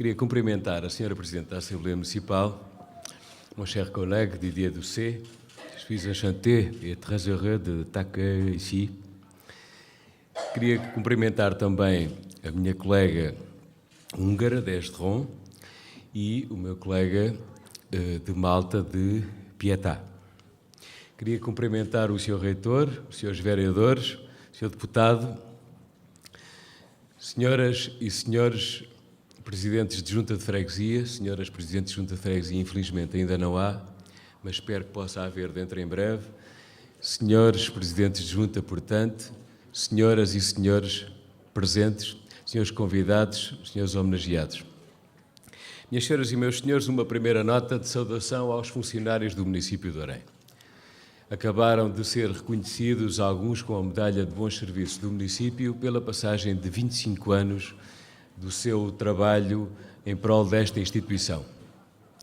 Queria cumprimentar a Sra. Presidente da Assembleia Municipal, mon cher collègue Didier Doucet. Je suis enchanté et très heureux de t'accueillir ici. Queria cumprimentar também a minha colega húngara de Estron e o meu colega de Malta de Pietà. Queria cumprimentar o Sr. Reitor, os Srs. Vereadores, o Sr. Deputado, senhoras e senhores Presidentes de Junta de Freguesia, senhoras Presidentes de Junta de Freguesia, infelizmente ainda não há, mas espero que possa haver dentro em breve, senhores Presidentes de Junta, portanto, senhoras e senhores presentes, senhores convidados, senhores homenageados. Minhas senhoras e meus senhores, uma primeira nota de saudação aos funcionários do município de Orém. Acabaram de ser reconhecidos alguns com a medalha de bons serviços do município pela passagem de 25 anos do seu trabalho em prol desta instituição.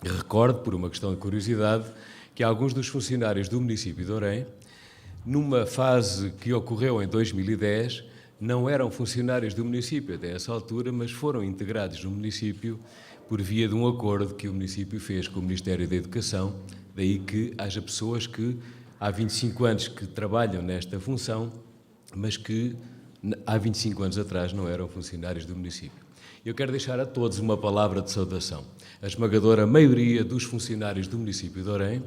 Recordo, por uma questão de curiosidade, que alguns dos funcionários do município de Orém, numa fase que ocorreu em 2010, não eram funcionários do município até essa altura, mas foram integrados no município por via de um acordo que o município fez com o Ministério da Educação, daí que haja pessoas que há 25 anos que trabalham nesta função, mas que há 25 anos atrás não eram funcionários do município. Eu quero deixar a todos uma palavra de saudação. A esmagadora maioria dos funcionários do município de Orém,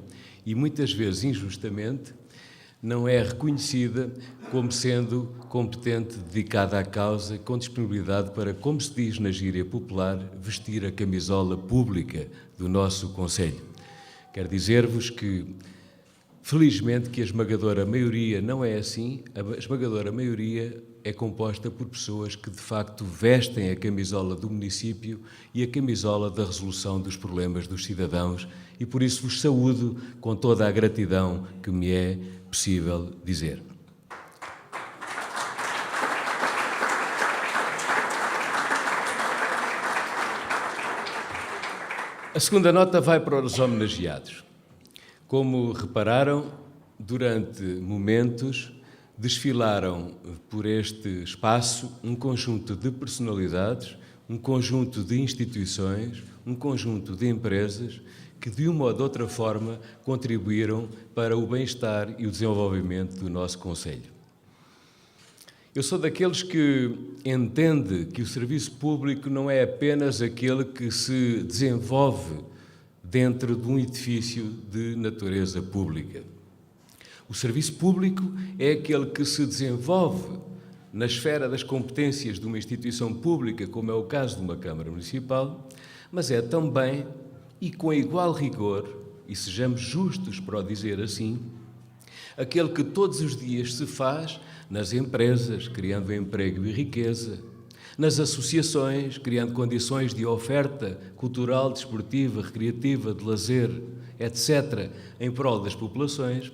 e muitas vezes injustamente, não é reconhecida como sendo competente, dedicada à causa, com disponibilidade para, como se diz na gíria popular, vestir a camisola pública do nosso Conselho. Quero dizer-vos que, felizmente, que a esmagadora maioria não é assim, a esmagadora maioria é composta por pessoas que, de facto, vestem a camisola do município e a camisola da resolução dos problemas dos cidadãos e, por isso, vos saúdo com toda a gratidão que me é possível dizer. A segunda nota vai para os homenageados. Como repararam, durante momentos desfilaram por este espaço um conjunto de personalidades, um conjunto de instituições, um conjunto de empresas que, de uma ou de outra forma, contribuíram para o bem-estar e o desenvolvimento do nosso Conselho. Eu sou daqueles que entende que o serviço público não é apenas aquele que se desenvolve dentro de um edifício de natureza pública. O serviço público é aquele que se desenvolve na esfera das competências de uma instituição pública, como é o caso de uma Câmara Municipal, mas é também, e com igual rigor, e sejamos justos para o dizer assim, aquele que todos os dias se faz nas empresas, criando emprego e riqueza, nas associações, criando condições de oferta cultural, desportiva, recreativa, de lazer, etc., em prol das populações,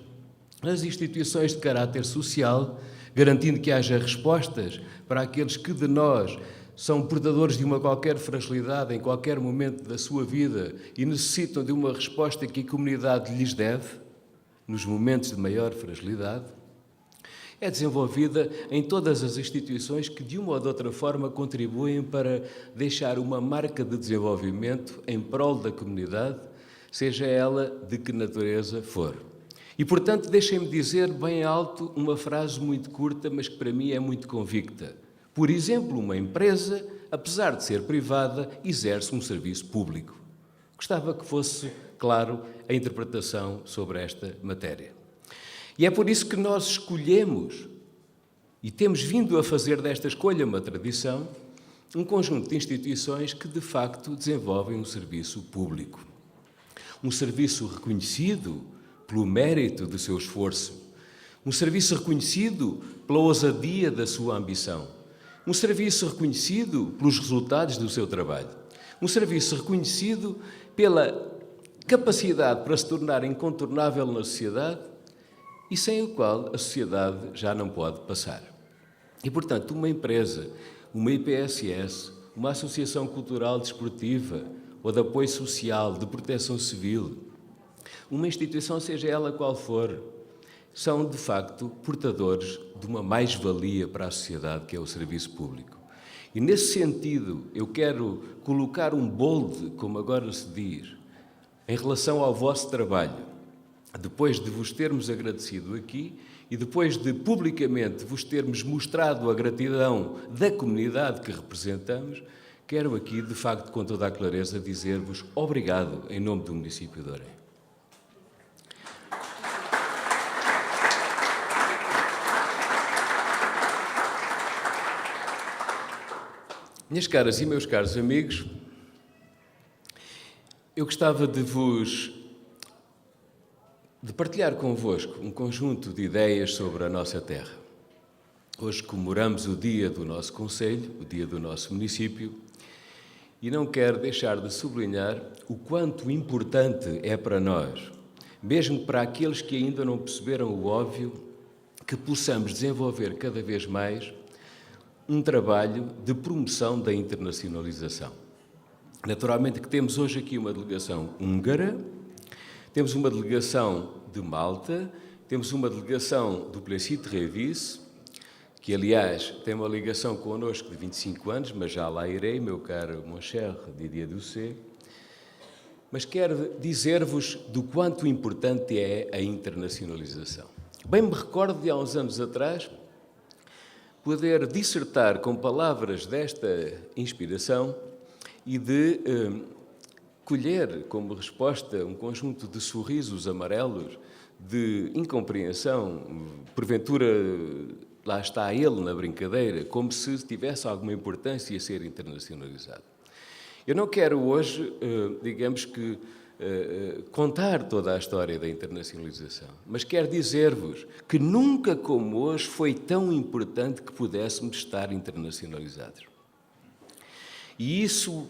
nas instituições de caráter social, garantindo que haja respostas para aqueles que de nós são portadores de uma qualquer fragilidade em qualquer momento da sua vida e necessitam de uma resposta que a comunidade lhes deve, nos momentos de maior fragilidade, é desenvolvida em todas as instituições que, de uma ou de outra forma, contribuem para deixar uma marca de desenvolvimento em prol da comunidade, seja ela de que natureza for. E, portanto, deixem-me dizer bem alto uma frase muito curta, mas que para mim é muito convicta. Por exemplo, uma empresa, apesar de ser privada, exerce um serviço público. Gostava que fosse, claro, a interpretação sobre esta matéria. E é por isso que nós escolhemos, e temos vindo a fazer desta escolha uma tradição, um conjunto de instituições que, de facto, desenvolvem um serviço público. Um serviço reconhecido pelo mérito do seu esforço, um serviço reconhecido pela ousadia da sua ambição, um serviço reconhecido pelos resultados do seu trabalho, um serviço reconhecido pela capacidade para se tornar incontornável na sociedade e sem o qual a sociedade já não pode passar. E, portanto, uma empresa, uma IPSS, uma associação cultural desportiva ou de apoio social, de proteção civil, uma instituição, seja ela qual for, são, de facto, portadores de uma mais-valia para a sociedade, que é o serviço público. E, nesse sentido, eu quero colocar um bold, como agora se diz, em relação ao vosso trabalho. Depois de vos termos agradecido aqui e depois de publicamente vos termos mostrado a gratidão da comunidade que representamos, quero aqui, de facto, com toda a clareza, dizer-vos obrigado em nome do município de Orem. Minhas caras e meus caros amigos, eu gostava de partilhar convosco um conjunto de ideias sobre a nossa terra. Hoje comemoramos o dia do nosso concelho, o dia do nosso município, e não quero deixar de sublinhar o quanto importante é para nós, mesmo para aqueles que ainda não perceberam o óbvio, que possamos desenvolver cada vez mais um trabalho de promoção da internacionalização. Naturalmente que temos hoje aqui uma delegação húngara, temos uma delegação de Malta, temos uma delegação do Plessis de Révis, que, aliás, tem uma ligação connosco de 25 anos, mas já lá irei, meu caro mon cher Didier Doucet. Mas quero dizer-vos do quanto importante é a internacionalização. Bem me recordo de há uns anos atrás poder dissertar com palavras desta inspiração e de colher como resposta um conjunto de sorrisos amarelos, de incompreensão, porventura lá está ele na brincadeira, como se tivesse alguma importância ser internacionalizado. Eu não quero hoje, digamos que, contar toda a história da internacionalização, mas quero dizer-vos que nunca como hoje foi tão importante que pudéssemos estar internacionalizados. E isso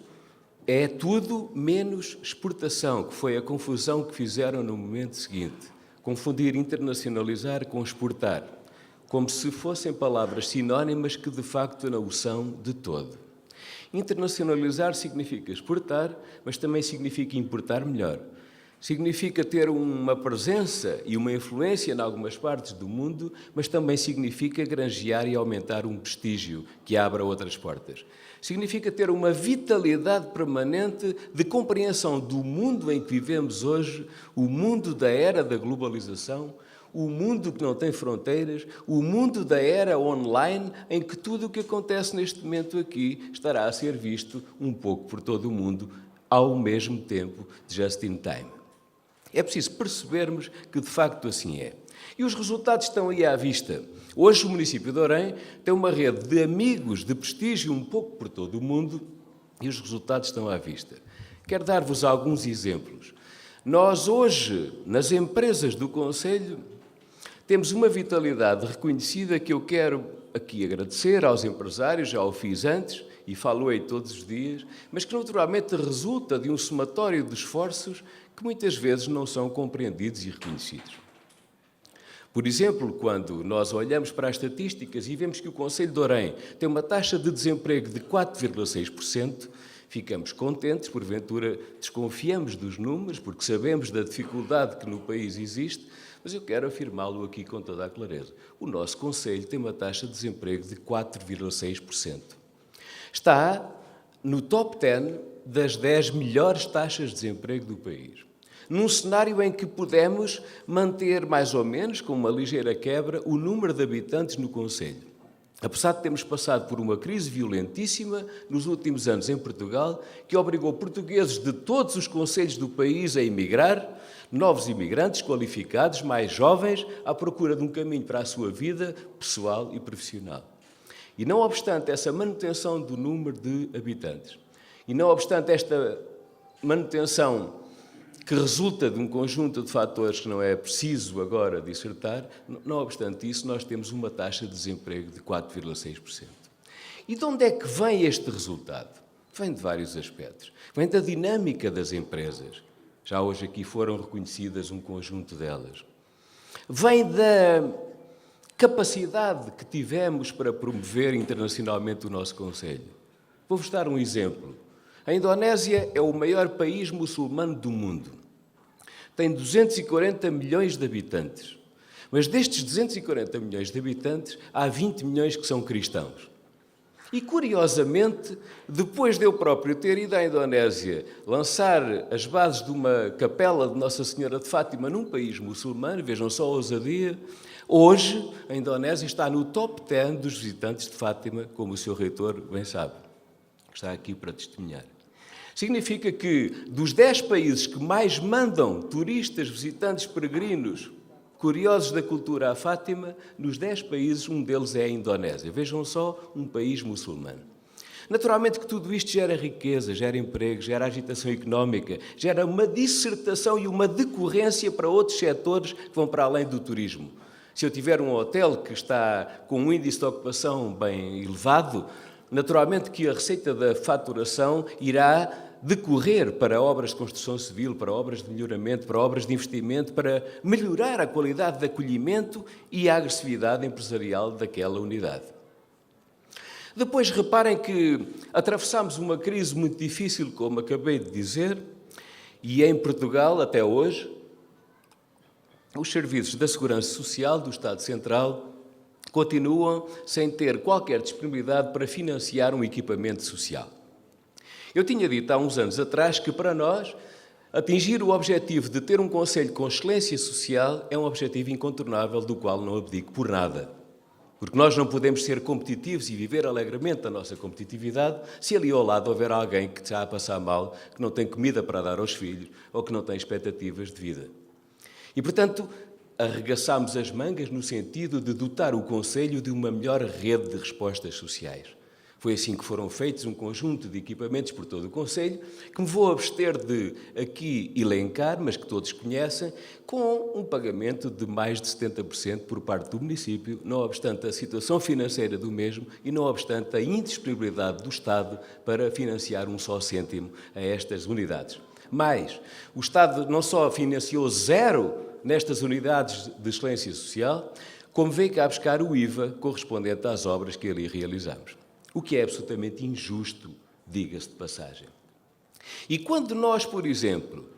é tudo menos exportação, que foi a confusão que fizeram no momento seguinte. Confundir internacionalizar com exportar, como se fossem palavras sinónimas que de facto não o são de todo. Internacionalizar significa exportar, mas também significa importar melhor. Significa ter uma presença e uma influência em algumas partes do mundo, mas também significa granjear e aumentar um prestígio que abra outras portas. Significa ter uma vitalidade permanente de compreensão do mundo em que vivemos hoje, o mundo da era da globalização, o mundo que não tem fronteiras, o mundo da era online, em que tudo o que acontece neste momento aqui estará a ser visto um pouco por todo o mundo, ao mesmo tempo, just in time. É preciso percebermos que de facto assim é. E os resultados estão aí à vista. Hoje o município de Orem tem uma rede de amigos de prestígio um pouco por todo o mundo e os resultados estão à vista. Quero dar-vos alguns exemplos. Nós hoje, nas empresas do concelho, temos uma vitalidade reconhecida que eu quero aqui agradecer aos empresários, já o fiz antes e falo-ei todos os dias, mas que naturalmente resulta de um somatório de esforços que muitas vezes não são compreendidos e reconhecidos. Por exemplo, quando nós olhamos para as estatísticas e vemos que o concelho de Orem tem uma taxa de desemprego de 4,6%, ficamos contentes, porventura desconfiamos dos números, porque sabemos da dificuldade que no país existe, mas eu quero afirmá-lo aqui com toda a clareza. O nosso concelho tem uma taxa de desemprego de 4,6%. Está no top 10 das 10 melhores taxas de desemprego do país. Num cenário em que pudemos manter, mais ou menos, com uma ligeira quebra, o número de habitantes no concelho. Apesar de termos passado por uma crise violentíssima nos últimos anos em Portugal, que obrigou portugueses de todos os concelhos do país a emigrar, novos imigrantes qualificados, mais jovens, à procura de um caminho para a sua vida pessoal e profissional. E não obstante essa manutenção do número de habitantes, e não obstante esta manutenção que resulta de um conjunto de fatores que não é preciso agora dissertar, não obstante isso, nós temos uma taxa de desemprego de 4,6%. E de onde é que vem este resultado? Vem de vários aspectos. Vem da dinâmica das empresas. Já hoje aqui foram reconhecidas um conjunto delas. Vem da capacidade que tivemos para promover internacionalmente o nosso concelho. Vou-vos dar um exemplo. A Indonésia é o maior país muçulmano do mundo. Tem 240 milhões de habitantes. Mas destes 240 milhões de habitantes, há 20 milhões que são cristãos. E, curiosamente, depois de eu próprio ter ido à Indonésia lançar as bases de uma capela de Nossa Senhora de Fátima num país muçulmano, vejam só a ousadia, hoje a Indonésia está no top 10 dos visitantes de Fátima, como o Sr. Reitor bem sabe. Está aqui para testemunhar. Significa que, dos 10 países que mais mandam turistas, visitantes, peregrinos, curiosos da cultura à Fátima, nos 10 países, um deles é a Indonésia. Vejam só, um país muçulmano. Naturalmente que tudo isto gera riqueza, gera emprego, gera agitação económica, gera uma dissertação e uma decorrência para outros setores que vão para além do turismo. Se eu tiver um hotel que está com um índice de ocupação bem elevado, naturalmente que a receita da faturação irá decorrer para obras de construção civil, para obras de melhoramento, para obras de investimento, para melhorar a qualidade de acolhimento e a agressividade empresarial daquela unidade. Depois, reparem que atravessámos uma crise muito difícil, como acabei de dizer, e em Portugal, até hoje, os serviços da Segurança Social do Estado Central continuam sem ter qualquer disponibilidade para financiar um equipamento social. Eu tinha dito há uns anos atrás que, para nós, atingir o objetivo de ter um Conselho com excelência social é um objetivo incontornável do qual não abdico por nada. Porque nós não podemos ser competitivos e viver alegremente a nossa competitividade se ali ao lado houver alguém que está a passar mal, que não tem comida para dar aos filhos ou que não tem expectativas de vida. E, portanto, arregaçámos as mangas no sentido de dotar o Conselho de uma melhor rede de respostas sociais. Foi assim que foram feitos um conjunto de equipamentos por todo o Conselho, que me vou abster de aqui elencar, mas que todos conhecem, com um pagamento de mais de 70% por parte do município, não obstante a situação financeira do mesmo e não obstante a indisponibilidade do Estado para financiar um só cêntimo a estas unidades. Mas o Estado não só financiou zero nestas unidades de excelência social, como veio cá buscar o IVA correspondente às obras que ali realizamos. O que é absolutamente injusto, diga-se de passagem. E quando nós, por exemplo,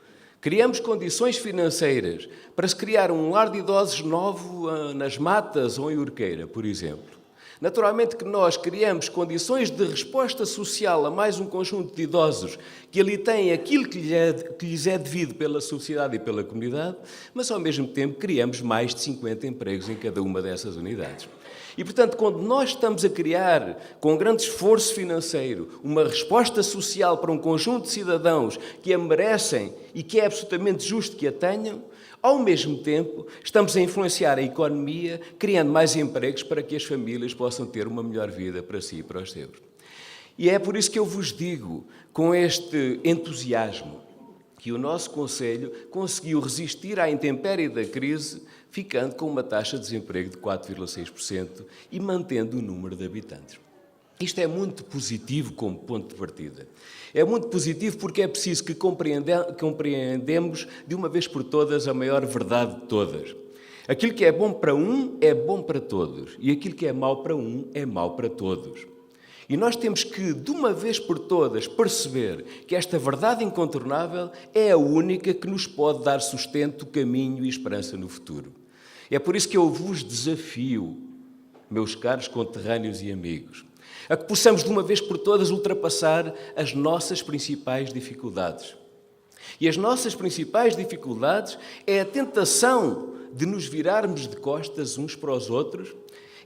criamos condições financeiras para se criar um lar de idosos novo nas Matas ou em Urqueira, por exemplo, naturalmente que nós criamos condições de resposta social a mais um conjunto de idosos que ali têm aquilo que lhes é devido pela sociedade e pela comunidade, mas ao mesmo tempo criamos mais de 50 empregos em cada uma dessas unidades. E, portanto, quando nós estamos a criar, com grande esforço financeiro, uma resposta social para um conjunto de cidadãos que a merecem e que é absolutamente justo que a tenham, ao mesmo tempo estamos a influenciar a economia, criando mais empregos para que as famílias possam ter uma melhor vida para si e para os seus. E é por isso que eu vos digo, com este entusiasmo, que o nosso Conselho conseguiu resistir à intempérie da crise, ficando com uma taxa de desemprego de 4,6% e mantendo o número de habitantes. Isto é muito positivo como ponto de partida. É muito positivo porque é preciso que compreendemos de uma vez por todas a maior verdade de todas. Aquilo que é bom para um é bom para todos e aquilo que é mau para um é mau para todos. E nós temos que, de uma vez por todas, perceber que esta verdade incontornável é a única que nos pode dar sustento, caminho e esperança no futuro. É por isso que eu vos desafio, meus caros conterrâneos e amigos, a que possamos, de uma vez por todas, ultrapassar as nossas principais dificuldades. E as nossas principais dificuldades é a tentação de nos virarmos de costas uns para os outros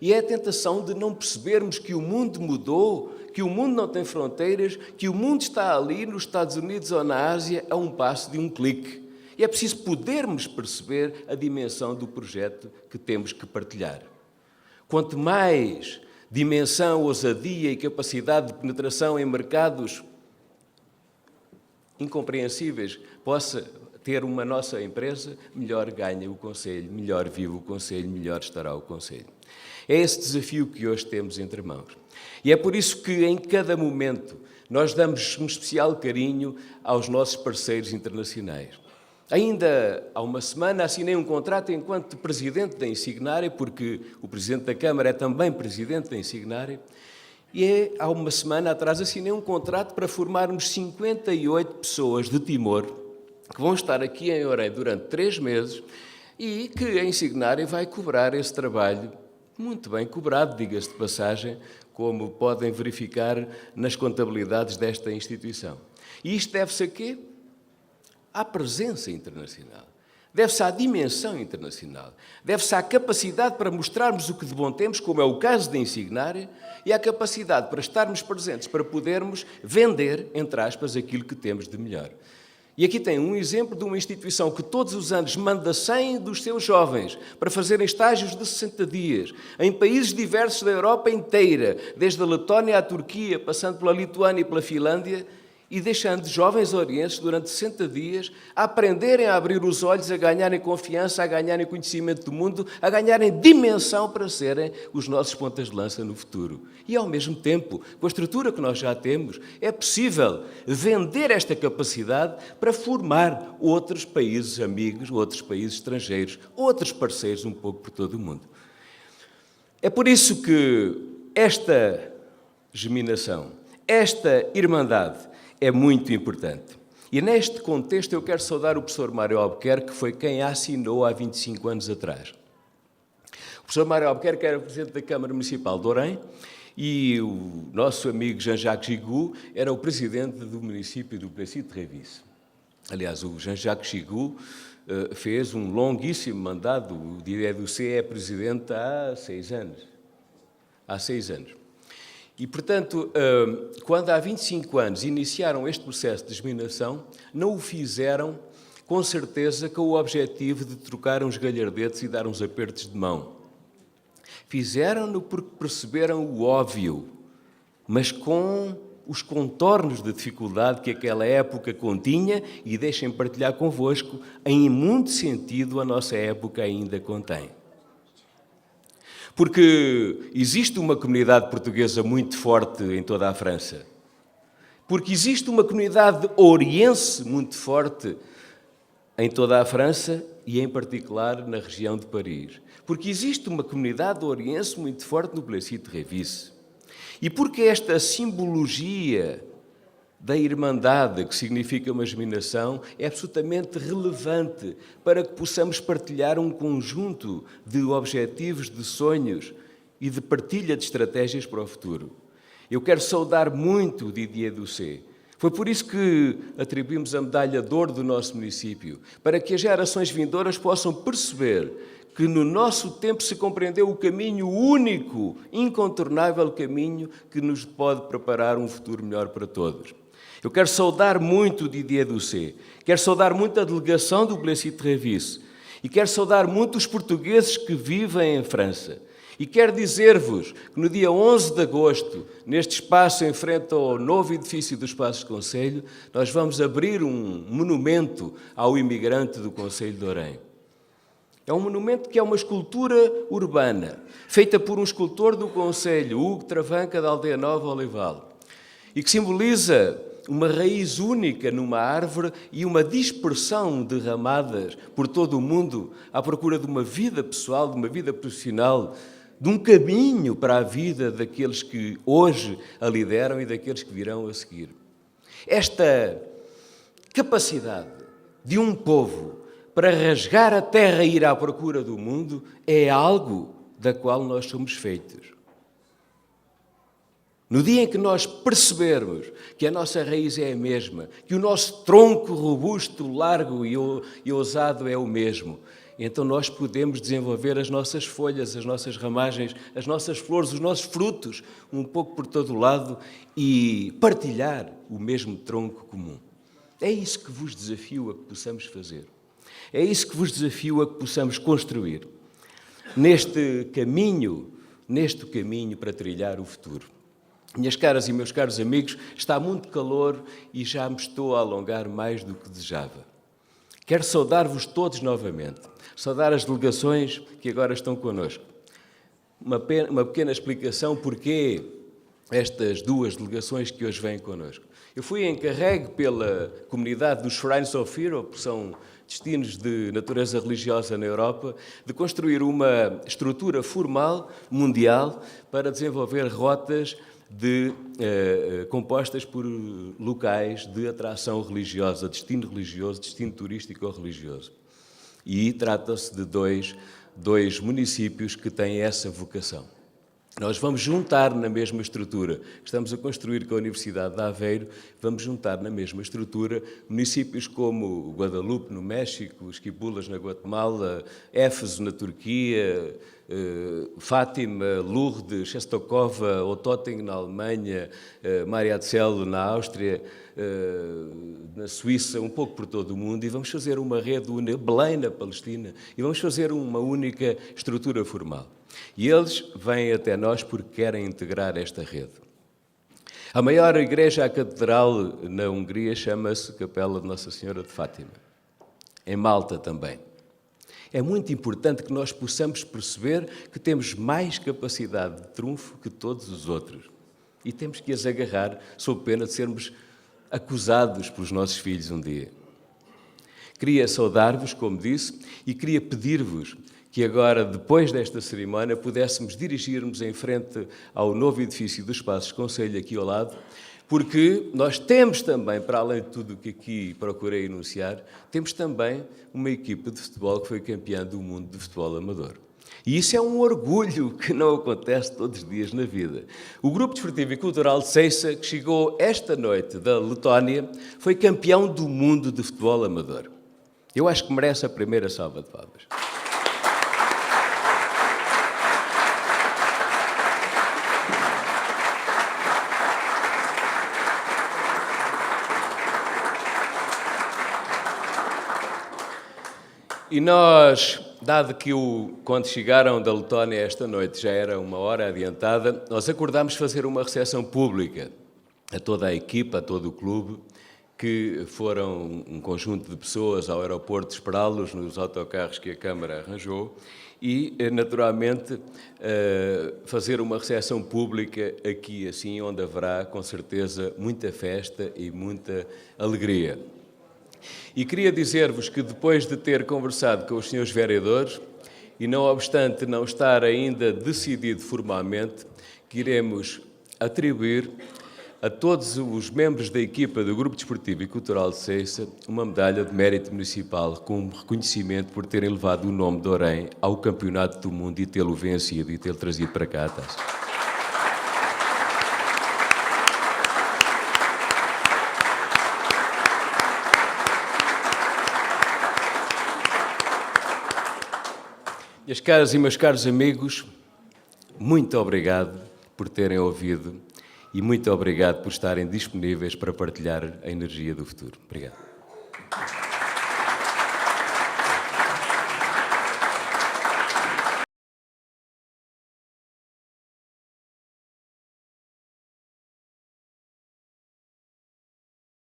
e é a tentação de não percebermos que o mundo mudou, que o mundo não tem fronteiras, que o mundo está ali nos Estados Unidos ou na Ásia a um passo de um clique. E é preciso podermos perceber a dimensão do projeto que temos que partilhar. Quanto mais dimensão, ousadia e capacidade de penetração em mercados incompreensíveis possa ter uma nossa empresa, melhor ganha o Conselho, melhor vive o Conselho, melhor estará o Conselho. É esse desafio que hoje temos entre mãos. E é por isso que, em cada momento, nós damos um especial carinho aos nossos parceiros internacionais. Ainda há uma semana assinei um contrato enquanto Presidente da Insignária, porque o Presidente da Câmara é também Presidente da Insignária, e há uma semana atrás assinei um contrato para formarmos 58 pessoas de Timor, que vão estar aqui em Orem durante 3 meses e que a Insignária vai cobrar esse trabalho, muito bem cobrado, diga-se de passagem, como podem verificar nas contabilidades desta instituição. E isto deve-se a quê? À presença internacional. Deve-se à dimensão internacional. Deve-se à capacidade para mostrarmos o que de bom temos, como é o caso da Insignária, e à capacidade para estarmos presentes, para podermos vender, entre aspas, aquilo que temos de melhor. E aqui tem um exemplo de uma instituição que todos os anos manda 100 dos seus jovens para fazerem estágios de 60 dias, em países diversos da Europa inteira, desde a Letónia à Turquia, passando pela Lituânia e pela Finlândia, e deixando jovens orienses durante 60 dias a aprenderem a abrir os olhos, a ganharem confiança, a ganharem conhecimento do mundo, a ganharem dimensão para serem os nossos pontas de lança no futuro. E, ao mesmo tempo, com a estrutura que nós já temos, é possível vender esta capacidade para formar outros países amigos, outros países estrangeiros, outros parceiros um pouco por todo o mundo. É por isso que esta germinação, esta irmandade, é muito importante. E neste contexto eu quero saudar o professor Mário Albuquerque, que foi quem a assinou há 25 anos atrás. O professor Mário Albuquerque era presidente da Câmara Municipal de Orem e o nosso amigo Jean-Jacques Gigoux era o presidente do município do Plessis-Trévise. Aliás, o Jean-Jacques Gigoux fez um longuíssimo mandato. O Didier Doucet é presidente há 6 anos. Há 6 anos. E, portanto, quando há 25 anos iniciaram este processo de germinação, não o fizeram, com certeza, com o objetivo de trocar uns galhardetes e dar uns apertos de mão. Fizeram-no porque perceberam o óbvio, mas com os contornos de dificuldade que aquela época continha, e deixem partilhar convosco, em muito sentido a nossa época ainda contém. Porque existe uma comunidade portuguesa muito forte em toda a França. Porque existe uma comunidade ouriense muito forte em toda a França e, em particular, na região de Paris. Porque existe uma comunidade ouriense muito forte no Plessis-Trévise. E porque esta simbologia da irmandade, que significa uma germinação, é absolutamente relevante para que possamos partilhar um conjunto de objetivos, de sonhos e de partilha de estratégias para o futuro. Eu quero saudar muito o Didier Doucet. Foi por isso que atribuímos a medalha de ouro do nosso município, para que as gerações vindouras possam perceber que no nosso tempo se compreendeu o caminho único, incontornável caminho que nos pode preparar um futuro melhor para todos. Eu quero saudar muito o Didier Doucet, quero saudar muito a delegação do Plessis-Trévise e quero saudar muito os portugueses que vivem em França. E quero dizer-vos que no dia 11 de agosto, neste espaço em frente ao novo edifício dos Passos de Concelho, nós vamos abrir um monumento ao imigrante do Concelho de Orem. É um monumento que é uma escultura urbana, feita por um escultor do Concelho, Hugo Travanca, da Aldeia Nova Olival, e que simboliza uma raiz única numa árvore e uma dispersão de ramadas por todo o mundo à procura de uma vida pessoal, de uma vida profissional, de um caminho para a vida daqueles que hoje a lideram e daqueles que virão a seguir. Esta capacidade de um povo para rasgar a terra e ir à procura do mundo é algo da qual nós somos feitos. No dia em que nós percebermos que a nossa raiz é a mesma, que o nosso tronco robusto, largo e ousado é o mesmo, então nós podemos desenvolver as nossas folhas, as nossas ramagens, as nossas flores, os nossos frutos, um pouco por todo o lado e partilhar o mesmo tronco comum. É isso que vos desafio a que possamos fazer. É isso que vos desafio a que possamos construir neste caminho para trilhar o futuro. Minhas caras e meus caros amigos, está muito calor e já me estou a alongar mais do que desejava. Quero saudar-vos todos novamente, saudar as delegações que agora estão connosco. Uma pequena explicação porquê estas duas delegações que hoje vêm connosco. Eu fui encarregue pela comunidade dos Shrines of Europe, que são destinos de natureza religiosa na Europa, de construir uma estrutura formal, mundial, para desenvolver rotas compostas por locais de atração religiosa, destino religioso, destino turístico ou religioso. E trata-se de dois municípios que têm essa vocação. Nós vamos juntar na mesma estrutura que estamos a construir com a Universidade de Aveiro, vamos juntar na mesma estrutura municípios como Guadalupe, no México, Esquipulas, na Guatemala, Éfeso, na Turquia, Fátima, Lourdes, Czestochowa, Ottoting, na Alemanha, Mariazell, na Áustria, na Suíça, um pouco por todo o mundo, e vamos fazer uma rede única, Belém, na Palestina, e vamos fazer uma única estrutura formal. E eles vêm até nós porque querem integrar esta rede. A maior igreja, a catedral na Hungria, chama-se Capela de Nossa Senhora de Fátima. Em Malta também. É muito importante que nós possamos perceber que temos mais capacidade de trunfo que todos os outros. E temos que as agarrar, sob pena de sermos acusados pelos nossos filhos um dia. Queria saudar-vos, como disse, e queria pedir-vos que agora, depois desta cerimónia, pudéssemos dirigir-nos em frente ao novo edifício dos Passos Conselho, aqui ao lado, porque nós temos também, para além de tudo o que aqui procurei enunciar, temos também uma equipa de futebol que foi campeã do mundo de futebol amador. E isso é um orgulho que não acontece todos os dias na vida. O Grupo Desportivo e Cultural de Seiça, que chegou esta noite da Letónia, foi campeão do mundo de futebol amador. Eu acho que merece a primeira salva de palmas. E nós, dado que quando chegaram da Letónia esta noite já era uma hora adiantada, nós acordámos fazer uma recepção pública a toda a equipa, a todo o clube, que foram um conjunto de pessoas ao aeroporto esperá-los nos autocarros que a Câmara arranjou e, naturalmente, fazer uma recepção pública aqui, assim, onde haverá, com certeza, muita festa e muita alegria. E queria dizer-vos que depois de ter conversado com os senhores vereadores, e não obstante não estar ainda decidido formalmente, que iremos atribuir a todos os membros da equipa do Grupo Desportivo e Cultural de Seiça uma medalha de mérito municipal como reconhecimento por terem levado o nome de Orém ao Campeonato do Mundo e tê-lo vencido e tê-lo trazido para cá a taça. Minhas caras e meus caros amigos, muito obrigado por terem ouvido e muito obrigado por estarem disponíveis para partilhar a energia do futuro. Obrigado.